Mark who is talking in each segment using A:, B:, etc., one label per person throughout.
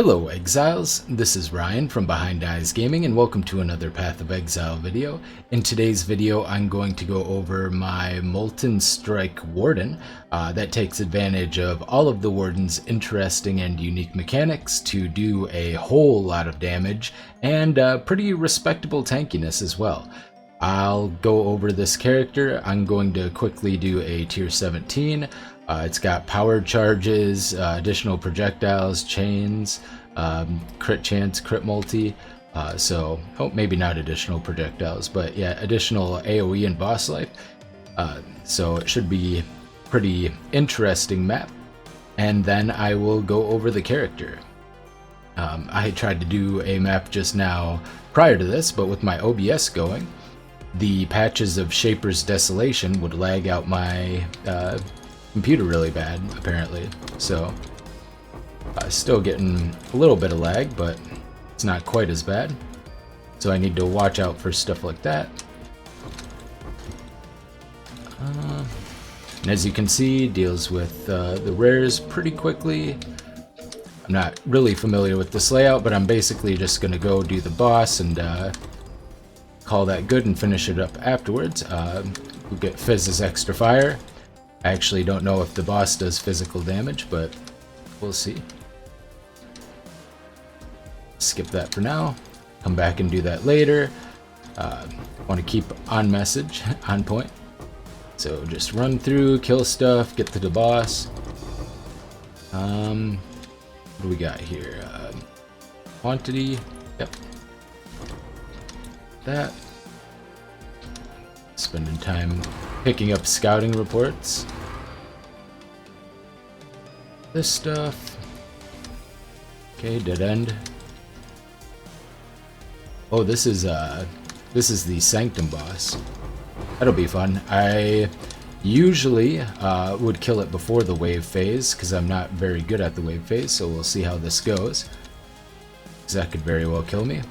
A: Hello Exiles, this is Ryan from Behind Eyes Gaming and welcome to another Path of Exile video. In today's video I'm going to go over my Molten Strike Warden that takes advantage of all of the Warden's interesting and unique mechanics to do a whole lot of damage and pretty respectable tankiness as well. I'll go over this character. I'm going to quickly do a tier 17. It's got power charges, additional projectiles, chains, crit chance, crit multi, maybe not additional projectiles, but yeah, additional AoE and boss life. So it should be pretty interesting map. And then I will go over the character. I tried to do a map just now prior to this, but with my OBS going, the patches of Shaper's Desolation would lag out my computer really bad, apparently. So, still getting a little bit of lag, but it's not quite as bad. So I need to watch out for stuff like that. And as you can see, deals with the rares pretty quickly. I'm not really familiar with this layout, but I'm basically just going to go do the boss and call that good and finish it up afterwards. We'll get Fizz's extra fire. I actually don't know if the boss does physical damage, but we'll see. Skip that for now. Come back and do that later. Want to keep on message, on point. So just run through, kill stuff, get to the boss. What do we got here? Quantity. Yep. That. Spending time picking up scouting reports. This stuff. Okay, dead end. Oh, this is the Sanctum boss. That'll be fun. I usually would kill it before the wave phase because I'm not very good at the wave phase, so we'll see how this goes. Because that could very well kill me.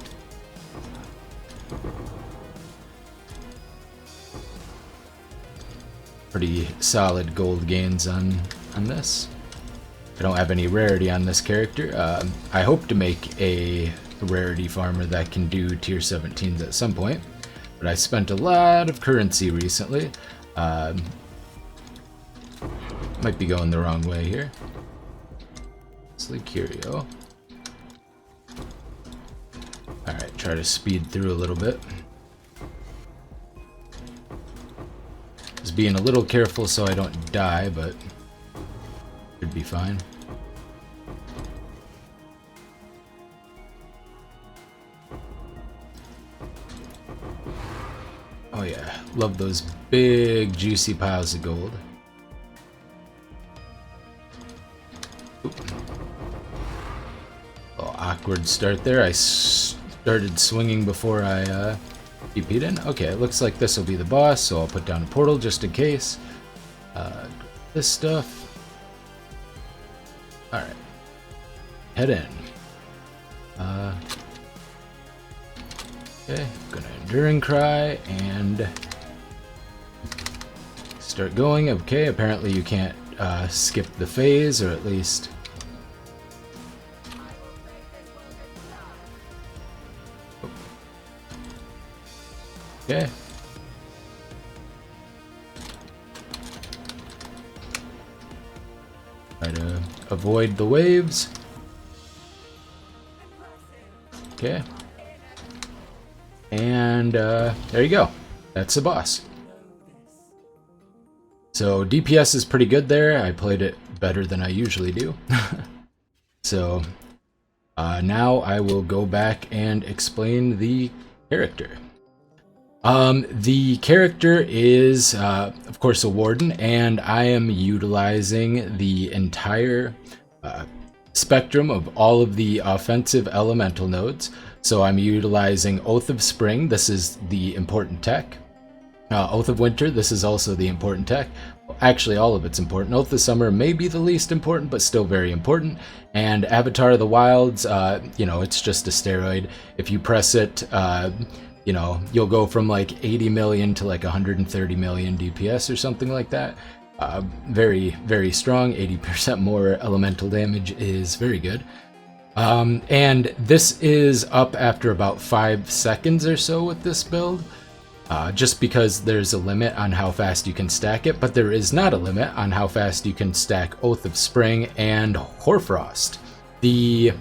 A: Pretty solid gold gains on this. I don't have any rarity on this character. I hope to make a rarity farmer that can do tier 17s at some point, but I spent a lot of currency recently. Might be going the wrong way here. Sleek Curio. Alright, try to speed through a little bit. Just being a little careful so I don't die, but should be fine. Oh yeah, love those big juicy piles of gold. Oop. Little awkward start there. I started swinging before I TP'd in. Okay, it looks like this will be the boss, so I'll put down a portal just in case. This stuff. Alright. Head in. Okay, gonna Enduring Cry and start going. Okay, apparently you can't skip the phase, or at least okay. Try to avoid the waves. Okay. And there you go. That's the boss. So DPS is pretty good there. I played it better than I usually do. So now I will go back and explain the character. The character is, of course, a Warden, and I am utilizing the entire spectrum of all of the offensive elemental nodes. So I'm utilizing Oath of Spring. This is the important tech. Oath of Winter. This is also the important tech. Actually, all of it's important. Oath of Summer may be the least important, but still very important. And Avatar of the Wilds, it's just a steroid. If you press it, you'll go from like 80 million to like 130 million DPS or something like that. Very, very strong. 80% more elemental damage is very good. And this is up after about 5 seconds or so with this build, just because there's a limit on how fast you can stack it, but there is not a limit on how fast you can stack Oath of Spring and Hoarfrost. The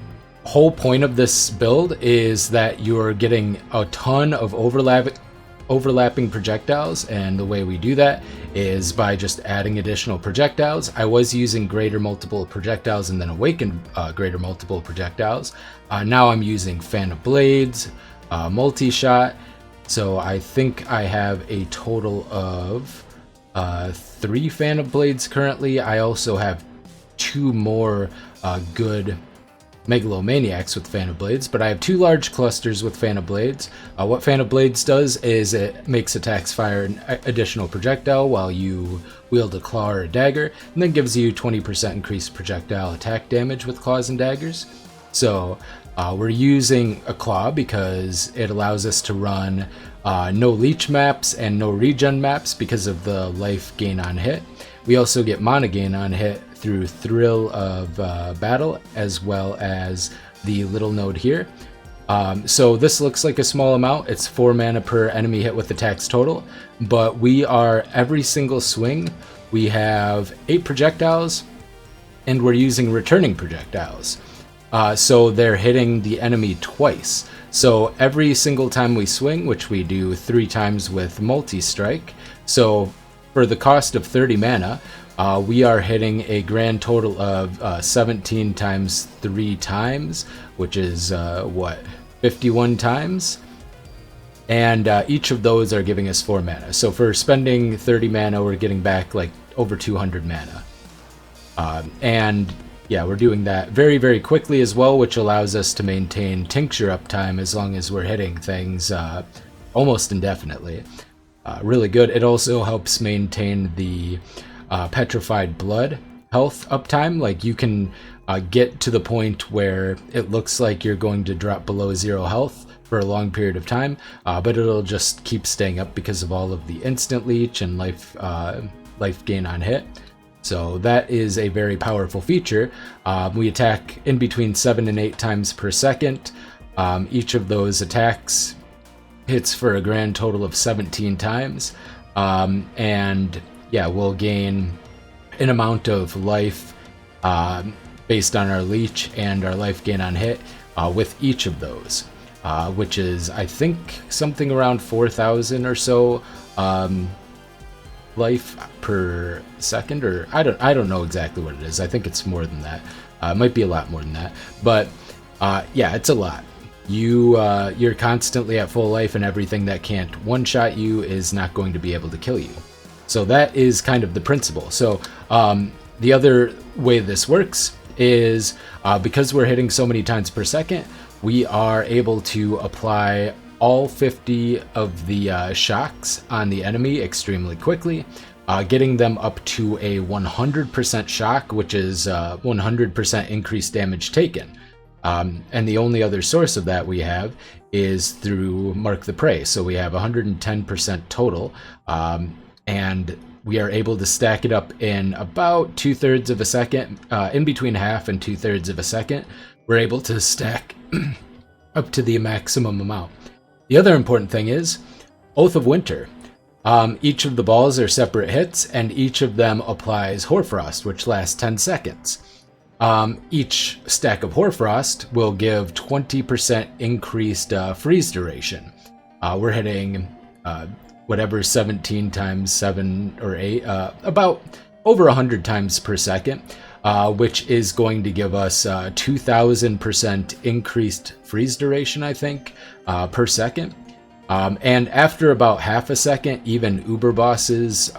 A: whole point of this build is that you're getting a ton of overlapping projectiles, and the way we do that is by just adding additional projectiles. I was using greater multiple projectiles and then awakened greater multiple projectiles. Now I'm using Fan of Blades, multi-shot, so I think I have a total of 3 Fan of Blades currently. I also have 2 more good Megalomaniacs with Fan of Blades, but I have 2 large clusters with Fan of Blades. What Fan of Blades does is it makes attacks fire an additional projectile while you wield a claw or a dagger, and then gives you 20% increased projectile attack damage with claws and daggers. So we're using a claw because it allows us to run no leech maps and no regen maps because of the life gain on hit. We also get mana gain on hit through Thrill of Battle, as well as the little node here. So this looks like a small amount. It's 4 mana per enemy hit with attacks total, but we are, every single swing, we have 8 projectiles, and we're using returning projectiles. So they're hitting the enemy twice. So every single time we swing, which we do 3 times with multi-strike, so for the cost of 30 mana, we are hitting a grand total of 17 times 3 times, which is, 51 times? And each of those are giving us 4 mana. So for spending 30 mana, we're getting back like over 200 mana. And yeah, we're doing that very, very quickly as well, which allows us to maintain Tincture uptime as long as we're hitting things almost indefinitely. Really good. It also helps maintain the Petrified Blood health uptime. Like, you can get to the point where it looks like you're going to drop below 0 health for a long period of time, but it'll just keep staying up because of all of the instant leech and life gain on hit. So that is a very powerful feature. We attack in between 7 and 8 times per second. Each of those attacks hits for a grand total of 17 times. And yeah, we'll gain an amount of life based on our leech and our life gain on hit with each of those, which is, I think, something around 4,000 or so life per second, or I don't know exactly what it is. I think it's more than that. It might be a lot more than that, but yeah, it's a lot. You're constantly at full life, and everything that can't one-shot you is not going to be able to kill you. So that is kind of the principle. So the other way this works is because we're hitting so many times per second, we are able to apply all 50 of the shocks on the enemy extremely quickly, getting them up to a 100% shock, which is 100% increased damage taken. And the only other source of that we have is through Mark the Prey. So we have 110% total, and we are able to stack it up in about 2/3 of a second, in between half and 2/3 of a second. We're able to stack up to the maximum amount. The other important thing is Oath of Winter. Each of the balls are separate hits, and each of them applies Hoarfrost, which lasts 10 seconds. Each stack of Hoarfrost will give 20% increased freeze duration. We're hitting whatever 17 times 7 or 8, about over 100 times per second, which is going to give us 2,000% increased freeze duration, I think, per second. And after about half a second, even Uber bosses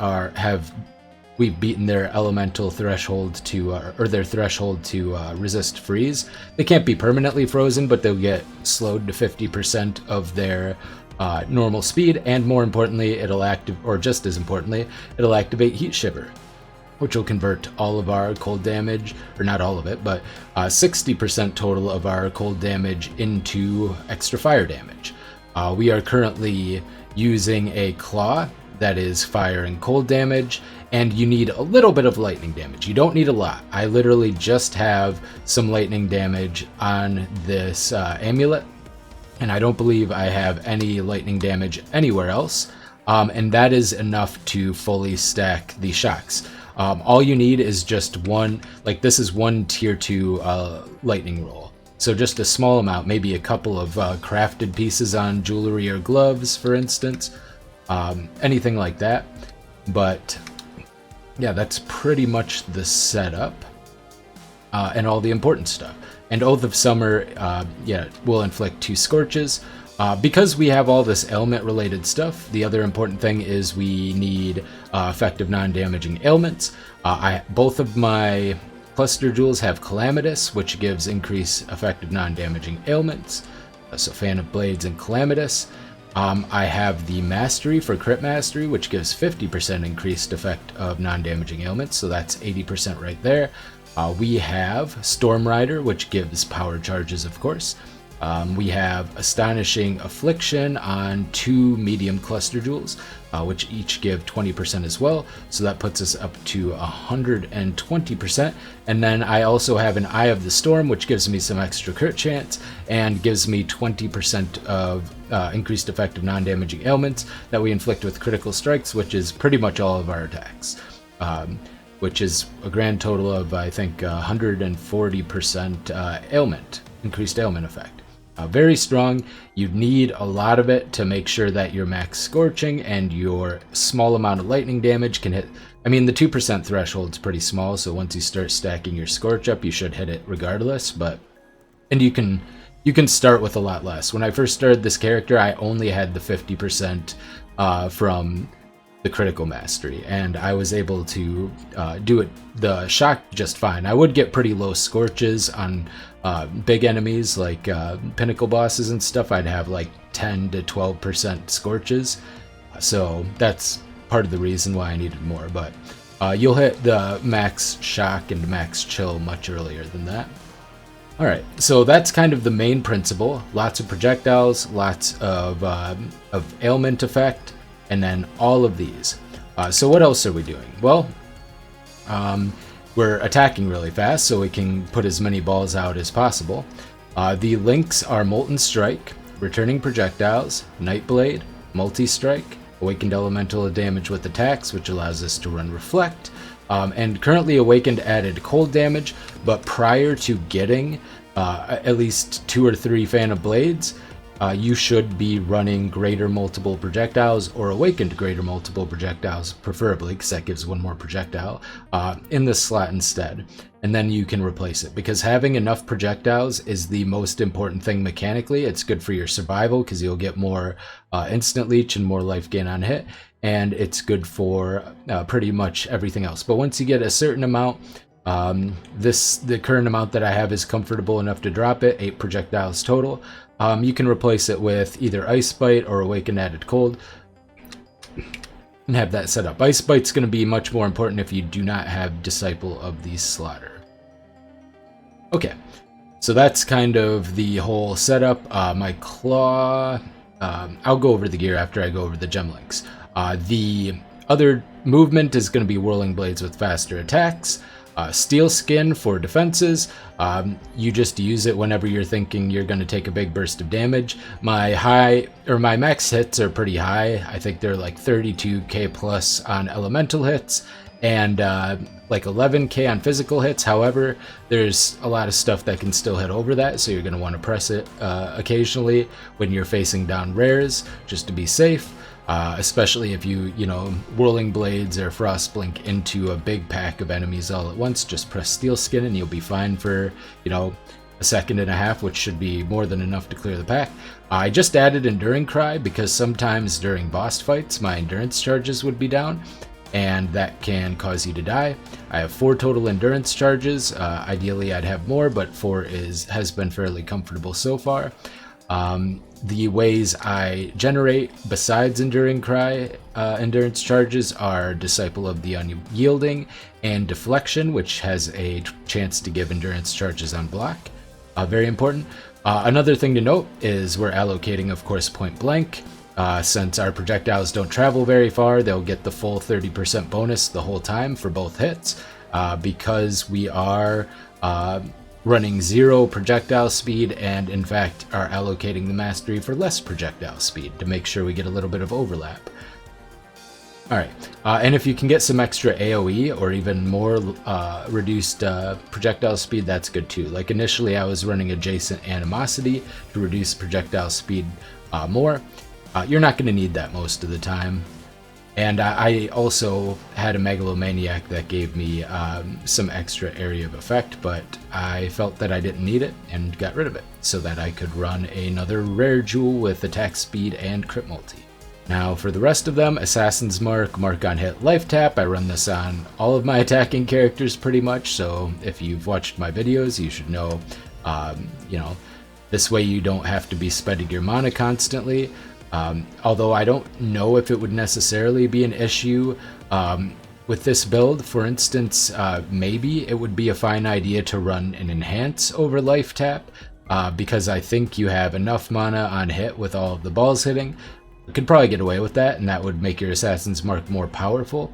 A: we've beaten their elemental threshold to, or their threshold to resist freeze. They can't be permanently frozen, but they'll get slowed to 50% of their normal speed, and more importantly, just as importantly, it'll activate Heat Shiver, which will convert all of our cold damage, or not all of it, but 60% total of our cold damage into extra fire damage. We are currently using a claw that is fire and cold damage, and you need a little bit of lightning damage. You don't need a lot. I literally just have some lightning damage on this amulet, and I don't believe I have any lightning damage anywhere else, and that is enough to fully stack the shocks. All you need is just one, like this is one tier 2 lightning roll. So just a small amount, maybe a couple of crafted pieces on jewelry or gloves, for instance. Anything like that. But yeah, that's pretty much the setup and all the important stuff. And Oath of Summer, yeah, will inflict 2 scorches. Because we have all this ailment related stuff, the other important thing is we need effective non-damaging ailments. Both of my cluster jewels have Calamitous, which gives increased effective non-damaging ailments. So Fan of Blades and Calamitous. I have the Mastery for Crit Mastery, which gives 50% increased effect of non-damaging ailments, so that's 80% right there. We have Storm Rider, which gives power charges, of course. We have Astonishing Affliction on 2 medium cluster jewels, which each give 20% as well, so that puts us up to 120%. And then I also have an Eye of the Storm, which gives me some extra crit chance and gives me 20% of increased effective non-damaging ailments that we inflict with critical strikes, which is pretty much all of our attacks, which is a grand total of, I think, 140% increased ailment effect. Very strong. You need a lot of it to make sure that your max scorching and your small amount of lightning damage can hit. I mean, the 2% threshold is pretty small, so once you start stacking your scorch up, you should hit it regardless. And you can start with a lot less. When I first started this character, I only had the 50% from the critical mastery, and I was able to do the shock just fine. I would get pretty low scorches on big enemies like pinnacle bosses and stuff. I'd have like 10 to 12% scorches, so that's part of the reason why I needed more. But you'll hit the max shock and max chill much earlier than that. Alright, so that's kind of the main principle. Lots of projectiles, lots of ailment effect, and then all of these. So what else are we doing? Well, we're attacking really fast, so we can put as many balls out as possible. The links are Molten Strike, Returning Projectiles, Nightblade, Multi-Strike, Awakened Elemental damage with attacks, which allows us to run Reflect, and currently Awakened added cold damage, but prior to getting at least 2 or 3 Fan of Blades, you should be running Greater Multiple Projectiles or Awakened Greater Multiple Projectiles, preferably, because that gives 1 more projectile, in this slot instead. And then you can replace it, because having enough projectiles is the most important thing mechanically. It's good for your survival, because you'll get more instant leech and more life gain on hit, and it's good for pretty much everything else. But once you get a certain amount, the current amount that I have is comfortable enough to drop it, 8 projectiles total. You can replace it with either Ice Bite or Awakened Added Cold and have that set up. Ice Bite's going to be much more important if you do not have Disciple of the Slaughter. Okay, so that's kind of the whole setup. My claw, I'll go over the gear after I go over the gem links. The other movement is going to be Whirling Blades with faster attacks. Steel Skin for defenses. You just use it whenever you're thinking you're going to take a big burst of damage. My max hits are pretty high. I think they're like 32k plus on elemental hits and like 11k on physical hits. However, there's a lot of stuff that can still hit over that, so you're going to want to press it occasionally when you're facing down rares, just to be safe. Especially if you Whirling Blades or Frost Blink into a big pack of enemies all at once, just press Steel Skin and you'll be fine for, a second and a half, which should be more than enough to clear the pack. I just added Enduring Cry because sometimes during boss fights my endurance charges would be down, and that can cause you to die. I have 4 total endurance charges. Ideally I'd have more, but 4 has been fairly comfortable so far. The ways I generate besides Enduring Cry endurance charges are Disciple of the Unyielding and Deflection, which has a chance to give endurance charges on block. Very important. Another thing to note is we're allocating, of course, Point Blank. Since our projectiles don't travel very far, they'll get the full 30% bonus the whole time for both hits. Because we are running 0 projectile speed and in fact are allocating the mastery for less projectile speed to make sure we get a little bit of overlap. Alright, and if you can get some extra AoE or even more reduced projectile speed, that's good too. Like initially I was running adjacent animosity to reduce projectile speed more. You're not going to need that most of the time. And I also had a Megalomaniac that gave me some extra area of effect, but I felt that I didn't need it and got rid of it so that I could run another rare jewel with attack speed and crit multi. Now for the rest of them, Assassin's Mark, Mark on Hit, Life Tap. I run this on all of my attacking characters pretty much, so if you've watched my videos, you should know, this way you don't have to be spending your mana constantly. Although I don't know if it would necessarily be an issue with this build. For instance, maybe it would be a fine idea to run an Enhance over Life Tap, because I think you have enough mana on hit with all of the balls hitting. You could probably get away with that, and that would make your Assassin's Mark more powerful.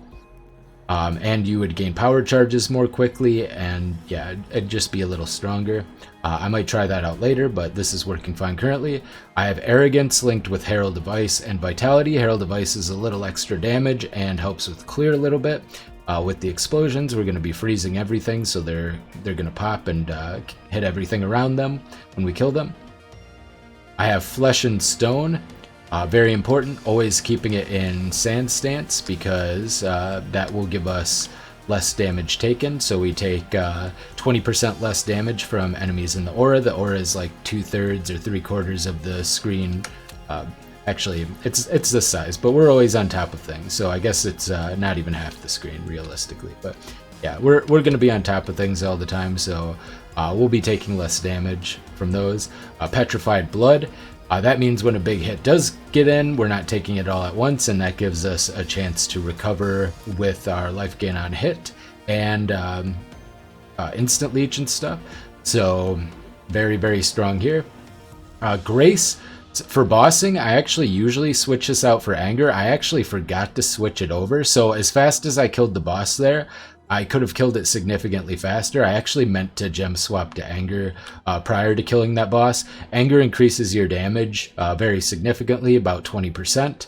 A: And you would gain power charges more quickly, and yeah, it'd just be a little stronger. I might try that out later, but this is working fine currently. I have Arrogance linked with Herald of Ice and Vitality. Herald of Ice is a little extra damage and helps with clear a little bit. With the explosions, we're going to be freezing everything, so they're going to pop and hit everything around them when we kill them. I have Flesh and Stone. Very important, always keeping it in Sand Stance, because that will give us less damage taken. So we take 20% less damage from enemies in the aura. The aura is like 2/3 or 3/4 of the screen. Actually, it's this size, but we're always on top of things. So I guess it's not even half the screen realistically. But yeah, we're going to be on top of things all the time. So we'll be taking less damage from those. Petrified Blood. That means when a big hit does get in, we're not taking it all at once, and that gives us a chance to recover with our life gain on hit and instant leech and stuff. So very, very strong here. Grace, for bossing, I actually usually switch this out for anger. I actually forgot to switch it over, so as fast as I killed the boss there, I could have killed it significantly faster. I actually meant to gem swap to Anger prior to killing that boss. Anger increases your damage very significantly, about 20%.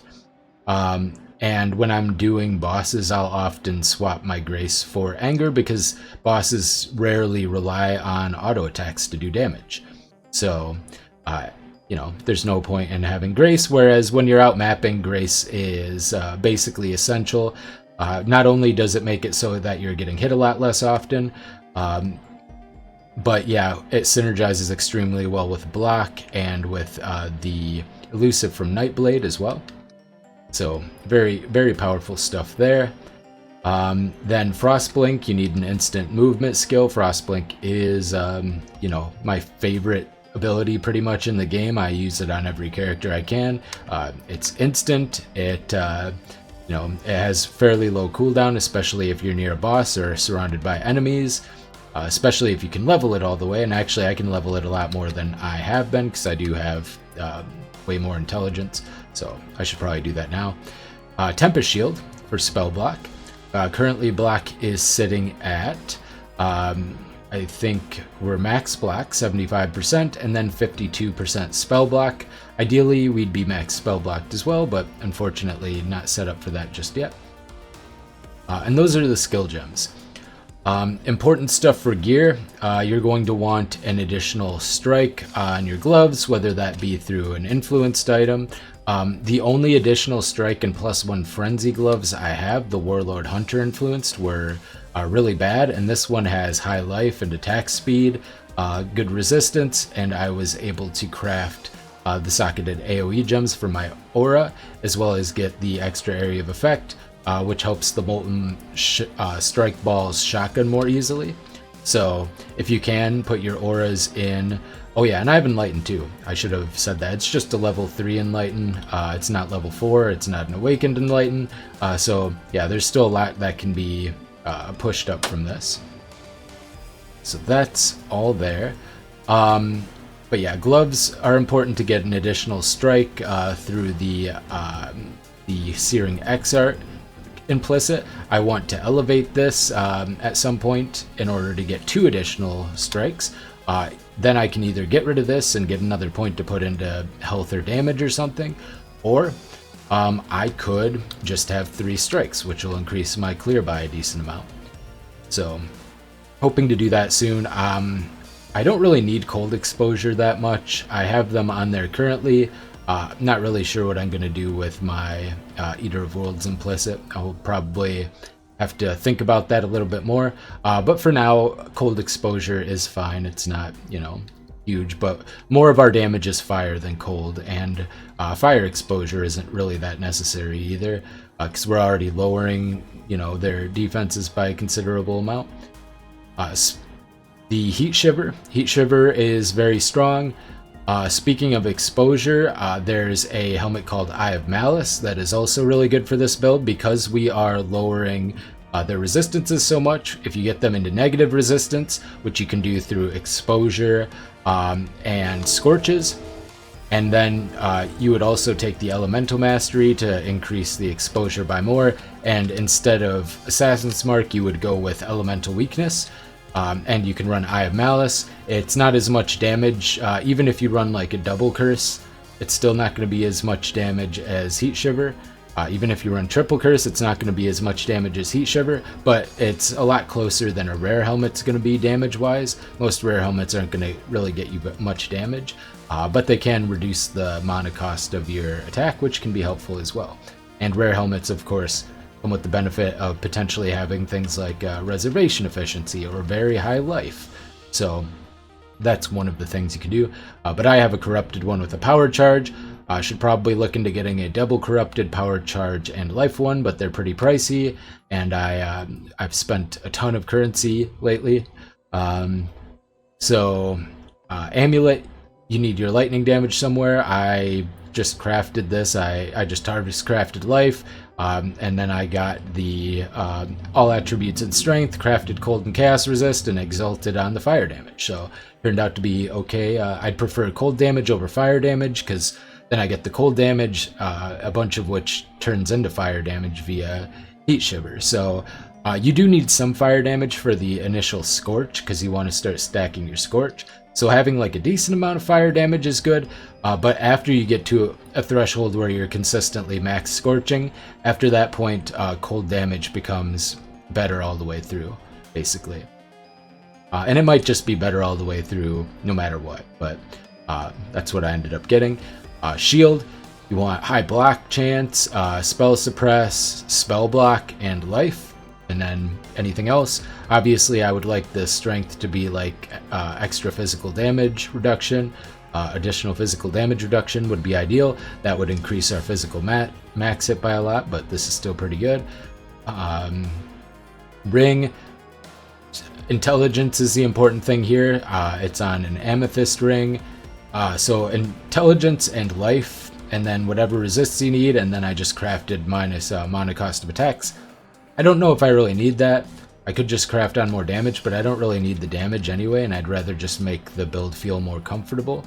A: And when I'm doing bosses, I'll often swap my Grace for Anger because bosses rarely rely on auto attacks to do damage. So, there's no point in having Grace, whereas when you're out mapping, Grace is basically essential. Not only does it make it so that you're getting hit a lot less often, but yeah, it synergizes extremely well with block and with the elusive from Nightblade as well. So very, very powerful stuff there. Then Frost Blink, you need an instant movement skill. Frost Blink is, my favorite ability pretty much in the game. I use it on every character I can. It's instant. It has fairly low cooldown, especially if you're near a boss or surrounded by enemies, especially if you can level it all the way. And actually, I can level it a lot more than I have been because I do have way more intelligence, so I should probably do that now. Tempest Shield for spell block. Currently, block is sitting at, I think we're max block, 75%, and then 52% spell block. Ideally, we'd be max spell blocked as well, but unfortunately not set up for that just yet. And those are the skill gems. Important stuff for gear. You're going to want an additional strike on your gloves, whether that be through an influenced item. The only additional strike and +1 frenzy gloves I have, the Warlord Hunter influenced, were really bad, and this one has high life and attack speed, good resistance, and I was able to craft the socketed AoE gems for my aura, as well as get the extra area of effect, which helps the Molten strike balls shotgun more easily. So if you can, put your auras in. Oh yeah, and I have Enlighten too. I should have said that. It's just a level 3 Enlighten. It's not level 4. It's not an Awakened Enlighten. So yeah, there's still a lot that can be pushed up from this. So that's all there. But yeah, gloves are important to get an additional strike through the Searing X art implicit. I want to elevate this at some point in order to get 2 additional strikes. Then I can either get rid of this and get another point to put into health or damage or something, or I could just have 3 strikes, which will increase my clear by a decent amount. So, hoping to do that soon. I don't really need cold exposure that much. I have them on there currently. Not really sure what I'm going to do with my Eater of Worlds implicit. I'll probably have to think about that a little bit more. But for now, cold exposure is fine. It's not, you know, huge, but more of our damage is fire than cold, and fire exposure isn't really that necessary either, because we're already lowering, you know, their defenses by a considerable amount. The Heat Shiver is very strong. Speaking of exposure, there's a helmet called Eye of Malice that is also really good for this build because we are lowering their resistances so much. If you get them into negative resistance, which you can do through exposure and scorches, and then you would also take the Elemental Mastery to increase the exposure by more, and instead of Assassin's Mark, you would go with Elemental Weakness. And you can run Eye of Malice. It's not as much damage. Even if you run like a double curse, it's still not going to be as much damage as Heat Shiver. Even if you run triple curse, it's not going to be as much damage as Heat Shiver, but it's a lot closer than a rare helmet's going to be damage-wise. Most rare helmets aren't going to really get you much damage, but they can reduce the mana cost of your attack, which can be helpful as well. And rare helmets, of course, come with the benefit of potentially having things like reservation efficiency or very high life. So that's one of the things you can do. But I have a corrupted one with a power charge. I should probably look into getting a double corrupted power charge and life one, but they're pretty pricey, and I've spent a ton of currency lately. So Amulet, you need your lightning damage somewhere. I just crafted this. I just harvest crafted life, and then I got the all attributes and strength, crafted cold and chaos resist, and exalted on the fire damage. So turned out to be okay. I'd prefer cold damage over fire damage, because then I get the cold damage, a bunch of which turns into fire damage via Heat Shiver. So you do need some fire damage for the initial Scorch, because you want to start stacking your Scorch. So having like a decent amount of fire damage is good, but after you get to a threshold where you're consistently max scorching, after that point, cold damage becomes better all the way through, basically. And it might just be better all the way through no matter what, but that's what I ended up getting. Shield, you want high block chance, spell suppress, spell block, and life. And then anything else. Obviously, I would like the strength to be like extra physical damage reduction. Additional physical damage reduction would be ideal. That would increase our physical max hit by a lot, but this is still pretty good. Ring. Intelligence is the important thing here. It's on an amethyst ring. So intelligence and life, and then whatever resists you need, and then I just crafted minus mana cost of attacks. I don't know if I really need that. I could just craft on more damage, but I don't really need the damage anyway, and I'd rather just make the build feel more comfortable.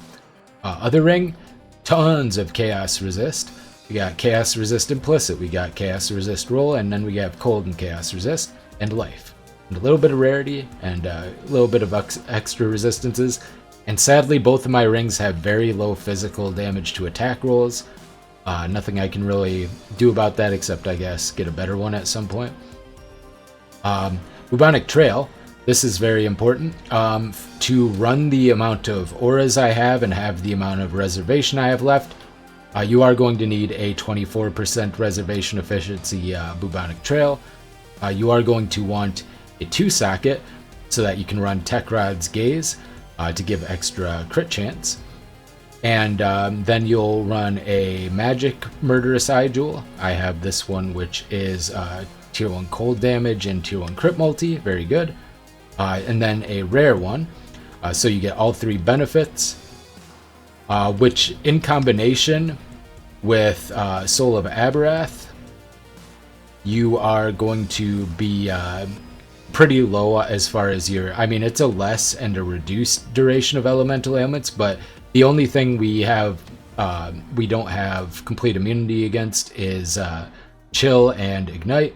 A: Other ring, tons of chaos resist. We got chaos resist implicit, we got chaos resist roll, and then we have cold and chaos resist, and life. And a little bit of rarity, and a little bit of extra resistances. And sadly, both of my rings have very low physical damage to attack rolls. Nothing I can really do about that except, I guess, get a better one at some point. Bubonic Trail. This is very important. To run the amount of auras I have and have the amount of reservation I have left, you are going to need a 24% reservation efficiency Bubonic Trail. You are going to want a 2-socket so that you can run Techrod's Gaze to give extra crit chance. And then you'll run a magic murderous eye jewel. I have this one, which is tier 1 cold damage and tier 1 crit multi, very good. And then a rare one, so you get all 3 benefits, which in combination with Soul of Aberath, you are going to be pretty low as far as your, I mean, it's a less and a reduced duration of elemental ailments, but the only thing we have, we don't have complete immunity against is chill and ignite,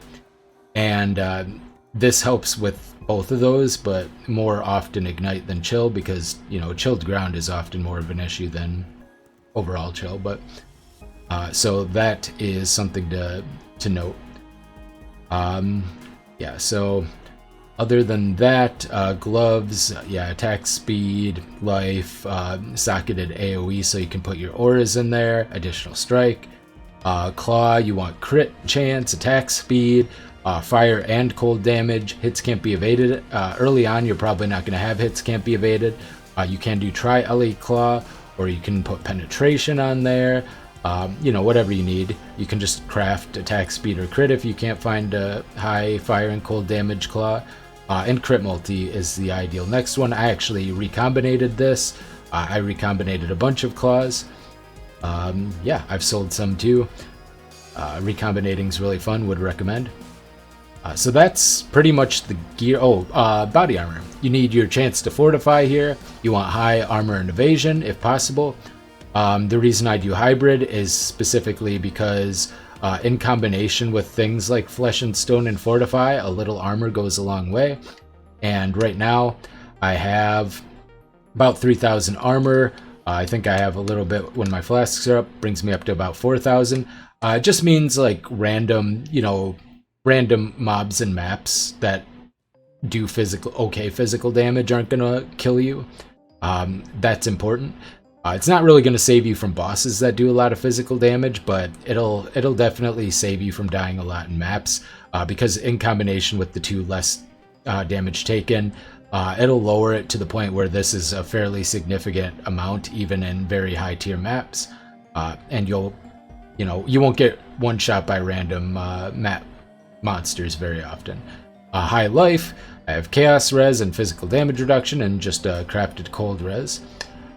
A: and this helps with both of those, but more often ignite than chill, because, you know, chilled ground is often more of an issue than overall chill. But so that is something to note. Yeah, so other than that, gloves, yeah, attack speed, life, socketed AoE, so you can put your auras in there, additional strike. Claw, you want crit chance, attack speed, fire and cold damage. Hits can't be evaded. Early on, you're probably not going to have hits can't be evaded. You can do tri-elite claw, or you can put penetration on there. You know, whatever you need. You can just craft attack speed or crit if you can't find a high fire and cold damage claw. And crit multi is the ideal next one. I actually recombinated this. I recombinated a bunch of claws. Yeah, I've sold some too. Recombinating is really fun, would recommend. So that's pretty much the gear. Oh, body armor. You need your chance to fortify here. You want high armor and evasion if possible. The reason I do hybrid is specifically because in combination with things like flesh and stone and fortify, a little armor goes a long way. And right now I have about 3,000 armor. I think I have a little bit when my flasks are up, brings me up to about 4,000. It just means like random, you know, random mobs and maps that do physical damage aren't gonna kill you. That's important. It's not really going to save you from bosses that do a lot of physical damage, but it'll definitely save you from dying a lot in maps, because in combination with the two less damage taken, it'll lower it to the point where this is a fairly significant amount even in very high tier maps, and you won't get one shot by random map monsters very often. High life, I have chaos res and physical damage reduction, and just crafted cold res.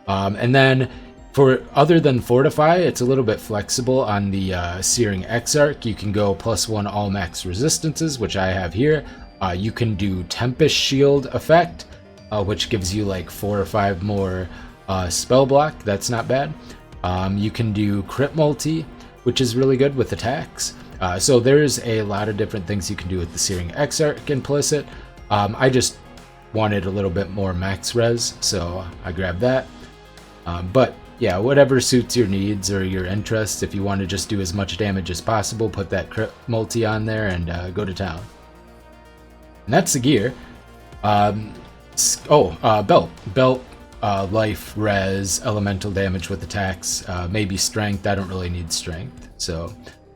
A: And then, for other than fortify, it's a little bit flexible on the Searing Exarch. You can go +1 all max resistances, which I have here. You can do Tempest Shield effect, which gives you like 4 or 5 more spell block. That's not bad. You can do crit multi, which is really good with attacks. So there's a lot of different things you can do with the Searing Exarch implicit. I just wanted a little bit more max res, so I grabbed that. But yeah, whatever suits your needs or your interests. If you want to just do as much damage as possible, put that crit multi on there and go to town. And that's the gear. Belt, life, res, elemental damage with attacks, maybe strength. I don't really need strength. So,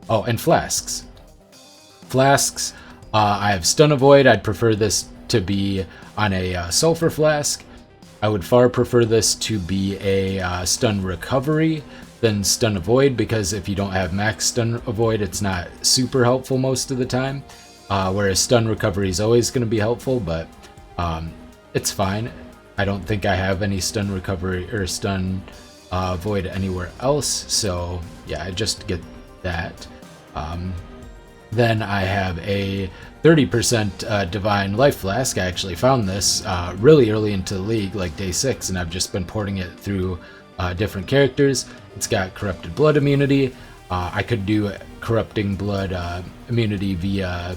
A: and flasks. Flasks, I have stun avoid. I'd prefer this to be on a sulfur flask. I would far prefer this to be a stun recovery than stun avoid, because if you don't have max stun avoid, it's not super helpful most of the time. Whereas stun recovery is always going to be helpful, but it's fine. I don't think I have any stun recovery or stun void anywhere else, so yeah, I just get that. Then I have a 30% Divine Life Flask. I actually found this really early into the league, like day 6, and I've just been porting it through different characters. It's got Corrupted Blood immunity. I could do Corrupting Blood immunity via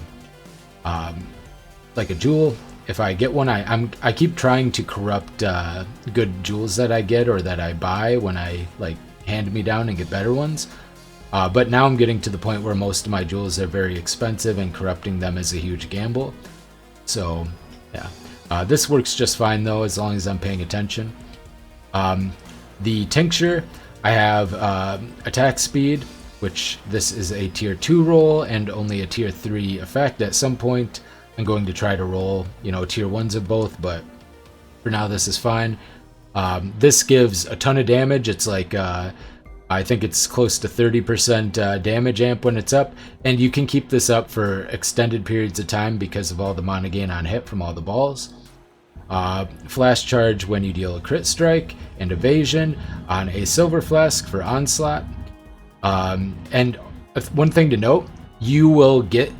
A: like a jewel. If I get one, I keep trying to corrupt good jewels that I get or that I buy when I like hand me down and get better ones. But now I'm getting to the point where most of my jewels are very expensive, and corrupting them is a huge gamble. So, yeah. This works just fine, though, as long as I'm paying attention. The Tincture, I have attack speed, which this is a tier 2 roll and only a tier 3 effect. At some point, I'm going to try to roll, tier 1s of both, but for now, this is fine. This gives a ton of damage. It's like... I think it's close to 30% damage amp when it's up, and you can keep this up for extended periods of time because of all the mana gain on hit from all the balls. Flash charge when you deal a crit strike, and evasion on a silver flask for onslaught. And one thing to note, you will get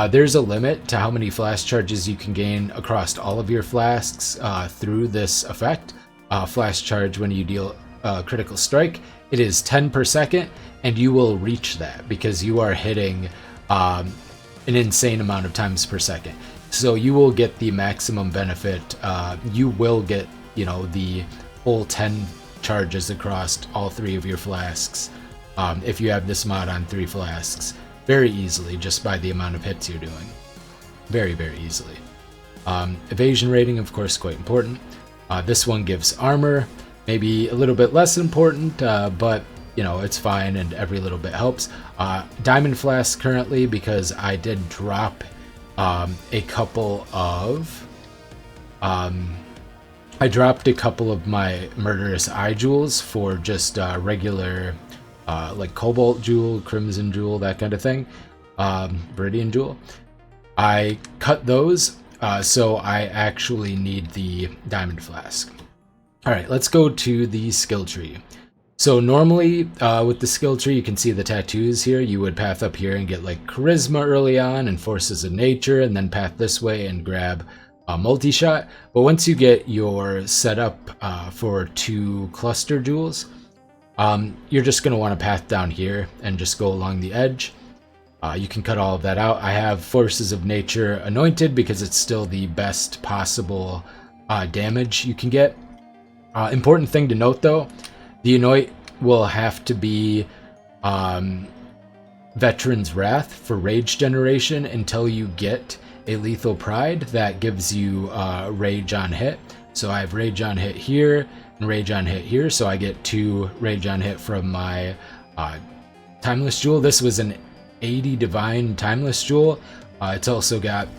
A: There's a limit to how many flask charges you can gain across all of your flasks through this effect. Flask charge when you deal critical strike, it is 10 per second, and you will reach that because you are hitting an insane amount of times per second. So you will get the maximum benefit. You will get, you know, the full 10 charges across all 3 of your flasks if you have this mod on 3 flasks very easily, just by the amount of hits you're doing. Very, very easily. Evasion rating, of course, quite important. This one gives armor, maybe a little bit less important, but you know, it's fine, and every little bit helps. Diamond flask currently, because I did drop a couple of I dropped a couple of my murderous eye jewels for just regular like cobalt jewel, crimson jewel, that kind of thing, viridian jewel. I cut those, so I actually need the diamond flask. All right, let's go to the skill tree. So normally with the skill tree, you can see the tattoos here. You would path up here and get like charisma early on and forces of nature, and then path this way and grab a multi-shot. But once you get your setup for 2 cluster jewels, you're just going to want to path down here and just go along the edge. You can cut all of that out. I have Forces of Nature anointed because it's still the best possible damage you can get. Important thing to note though, the anoint will have to be Veteran's Wrath for rage generation until you get a Lethal Pride that gives you rage on hit. So I have rage on hit here and rage on hit here, so I get 2 rage on hit from my Timeless Jewel. This was an 80 Divine Timeless Jewel. It's also got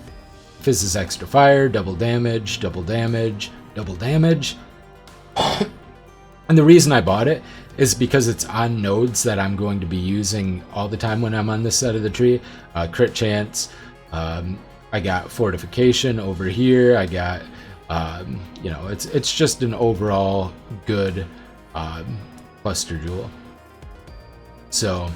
A: Fizz's Extra Fire, double damage, double damage, double damage. And the reason I bought it is because it's on nodes that I'm going to be using all the time when I'm on this side of the tree. Crit chance, I got fortification over here, I got you know, it's just an overall good cluster jewel. So,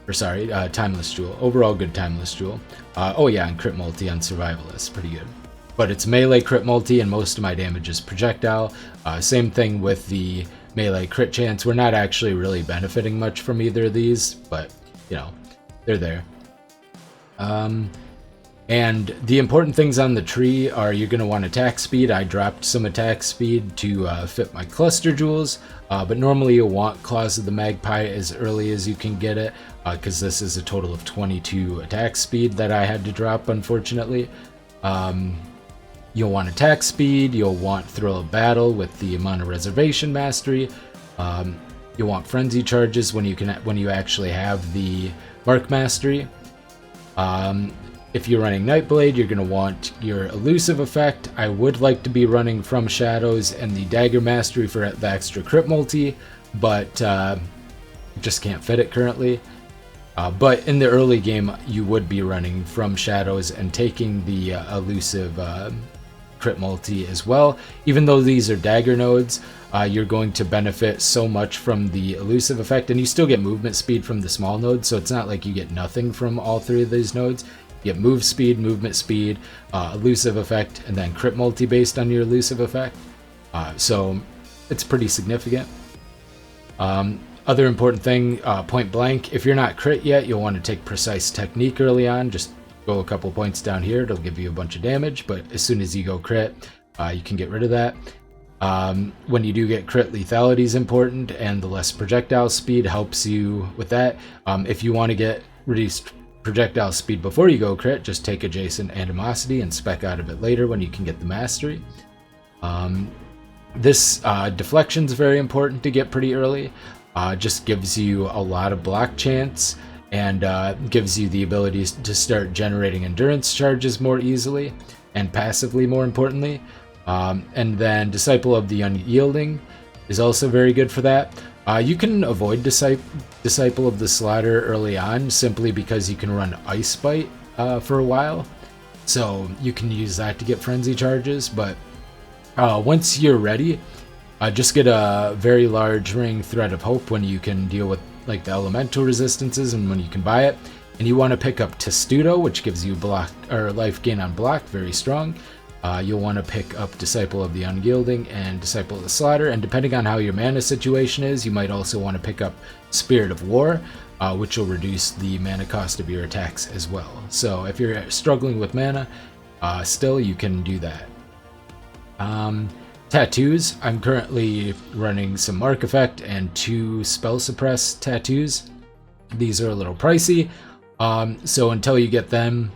A: or sorry, timeless jewel. Overall good timeless jewel. Oh yeah, and crit multi on survivalist, pretty good. But it's melee crit multi, and most of my damage is projectile. Same thing with the melee crit chance. We're not actually really benefiting much from either of these, but you know, they're there. And the important things on the tree are you're going to want attack speed. I dropped some attack speed to fit my cluster jewels, but normally you'll want Claws of the Magpie as early as you can get it, because this is a total of 22 attack speed that I had to drop, unfortunately. You'll want attack speed, you'll want Thrill of Battle with the amount of reservation mastery, you'll want frenzy charges when you actually have the mark mastery. If you're running Nightblade, you're going to want your elusive effect. I would like to be running From Shadows and the dagger mastery for the extra crit multi, but just can't fit it currently. But in the early game, you would be running From Shadows and taking the elusive crit multi as well. Even though these are dagger nodes, you're going to benefit so much from the elusive effect, and you still get movement speed from the small nodes, so it's not like you get nothing from all 3 of these nodes. You get move speed, movement speed, elusive effect, and then crit multi based on your elusive effect. So it's pretty significant. Other important thing, point blank, if you're not crit yet, you'll want to take Precise Technique early on. Just go a couple points down here, it'll give you a bunch of damage, but as soon as you go crit, you can get rid of that. When you do get crit, lethality is important, and the less projectile speed helps you with that. If you want to get reduced projectile speed before you go crit, just take Adjacent Animosity and spec out of it later when you can get the mastery. This deflection is very important to get pretty early. Just gives you a lot of block chance, and gives you the ability to start generating endurance charges more easily and passively, more importantly. And then Disciple of the Unyielding is also very good for that. You can avoid Disciple of the Slaughter early on simply because you can run Ice Bite for a while, so you can use that to get frenzy charges. But once you're ready, just get a very large ring Thread of Hope when you can deal with like the elemental resistances and when you can buy it. And you want to pick up Testudo, which gives you block or life gain on block, very strong. You'll want to pick up Disciple of the Unyielding and Disciple of the Slaughter, and depending on how your mana situation is, you might also want to pick up Spirit of War, which will reduce the mana cost of your attacks as well. So if you're struggling with mana, still you can do that. Tattoos, I'm currently running some Mark Effect and 2 Spell Suppress tattoos. These are a little pricey, so until you get them,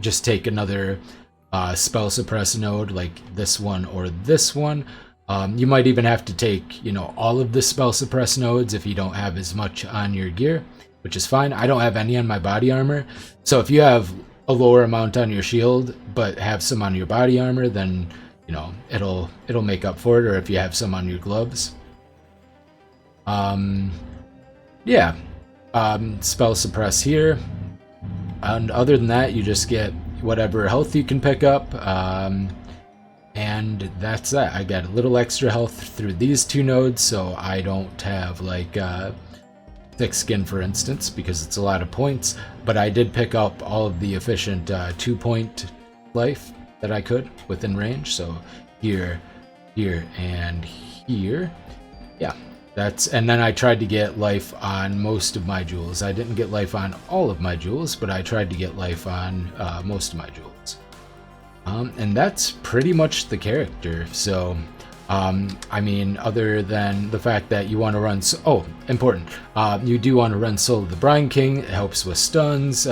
A: just take another Spell Suppress node like this one or this one. You might even have to take, all of the Spell Suppress nodes if you don't have as much on your gear, which is fine. I don't have any on my body armor, so if you have a lower amount on your shield but have some on your body armor, then it'll make up for it, or if you have some on your gloves. Spell Suppress here, and other than that, you just get whatever health you can pick up, and that's that. I got a little extra health through these 2 nodes, so I don't have like thick skin, for instance, because it's a lot of points, but I did pick up all of the efficient 2-point life that I could within range, so here, and here. Yeah, and then I tried to get life on most of my jewels. I didn't get life on all of my jewels, but I tried to get life on most of my jewels. And that's pretty much the character. So, I mean, other than the fact that you want to run... important. You do want to run Soul of the Brine King. It helps with stuns.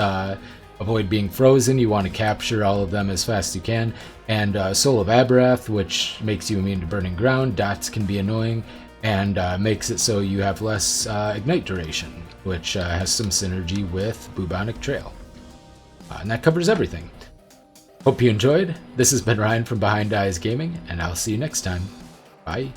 A: Avoid being frozen. You want to capture all of them as fast as you can. And Soul of Aberrath, which makes you immune to burning ground. Dots can be annoying, and makes it so you have less ignite duration, which has some synergy with Bubonic Trail. And that covers everything. Hope you enjoyed. This has been Ryan from Behind Eyes Gaming, and I'll see you next time. Bye.